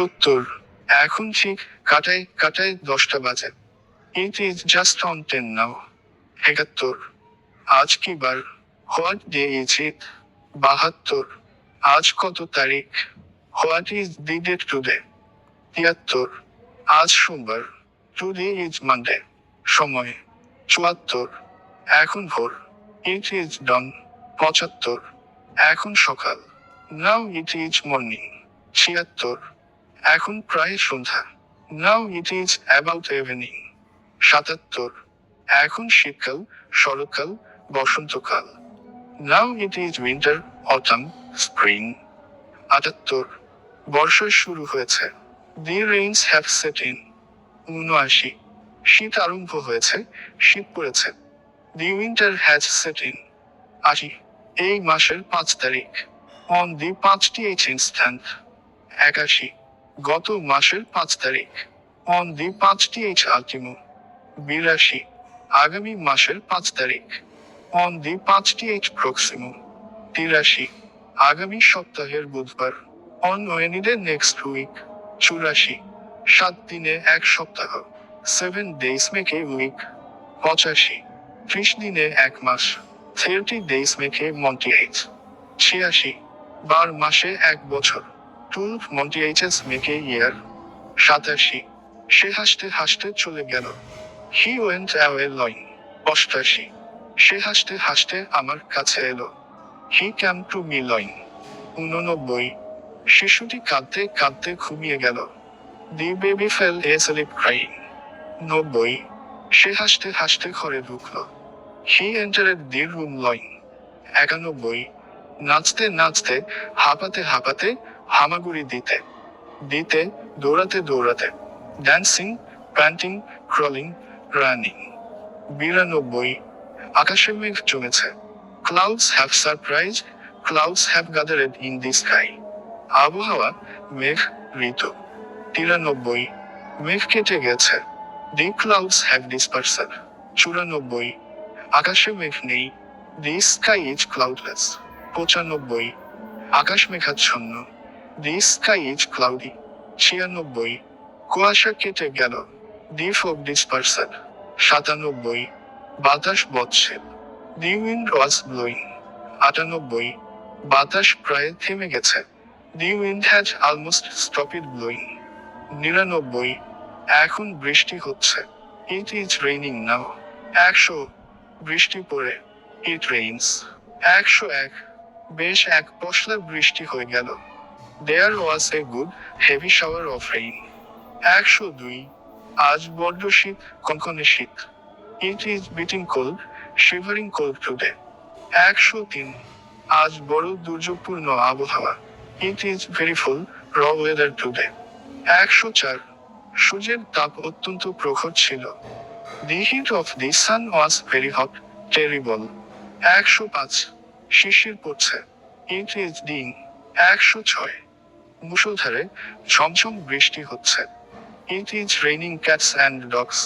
উত্তর, এখন ঠিক কাটায় কাটায় 10টা বাজে। It is just on 10 now. 71, আজ কি বার? What day is it? 72, আজ কত তারিখ? What is the date today? 73, আজ সোমবার। Today is Monday. সময় 74, এখন ভোর। ইট ইজ ডন। 75, এখন সকাল। নাও ইট ইজ মর্নিং। 76, এখন প্রায় সন্ধ্যা। Now it is about evening. 77, এখন শীতকাল, শরৎকাল, বসন্তকাল। Now it is winter, autumn, spring. 78, বর্ষা শুরু হয়েছে। The rains have set in. 79, শীত আরম্ভ হয়েছে, শীত পড়েছে। The winter has set in. 80, এই মাসের 5 তারিখ। অন দি 5টি ইনস্ট্যান্ট। 81, গত মাসের 5 তারিখ। অন দি 5টি আল্টিমো। 82, আগামী মাসের 5 তারিখ। অন দি 5টি প্রক্সিমো। 83, আগামী সপ্তাহের বুধবার। On ওয়েনিডে next week. 84, 7 দিনে 1 সপ্তাহ। 7 days make a week. 85, 30 দিনে 1 মাস। 30 days make a month. 86, 12 মাসে 1 বছর। 12 months make a year. 87, সে হাসতে হাসতে চলে গেল। He went away laughing. 88, সে হাসতে হাসতে আমার কাছে এলো। He came to me laughing. 89, শিশুটি কাঁদতে কাঁদতে ঘুমিয়ে গেল। The baby fell asleep crying. 90, সে হাসতে হাসতে ঘরে ঢুকলো। He entered the room laughing. 91, নাচতে নাচতে, হাঁপাতে হাঁপাতে, হামাগুড়ি দিতে দিতে, দৌড়াতে দৌড়াতে। Dancing, painting, crawling, running. 92, আকাশে মেঘ জমেছে। Clouds have surprised, clouds have gathered in the sky. আবহাওয়া, মেঘ, ঋতু। 93, মেঘ কেটে গেছে। The clouds have dispersed. 94, আকাশে মেঘ নেই। The sky is cloudless. 95, আকাশ মেঘাচ্ছন্ন। The sky is cloudy. 96, কুয়াশা কেটে গেল। The fog dispersed. 97, বাতাস বৎসে। The wind was blowing. 98, বাতাস প্রায় থেমে গেছে। The wind had almost stopped blowing. 99, এখন বৃষ্টি হচ্ছে। It is raining now. 100, বৃষ্টি পড়ে। It rains. 101, বেশ এক পশলা বৃষ্টি হয়ে গেল। There was a good, heavy shower of rain. 102, আজ বড্ড শীত, কনকনে শীত। It is biting cold, shivering cold today. 103, আজ বড় দুর্যোগপূর্ণ আবহাওয়া। It is very full, raw weather today. 104, সূর্যের তাপ অত্যন্ত প্রখর ছিল। The heat of the sun was very hot, terrible. 105, শিশির পড়ছে। It is raining. 106, মুষলধারে ঝমঝম বৃষ্টি হচ্ছে। It is raining cats and dogs.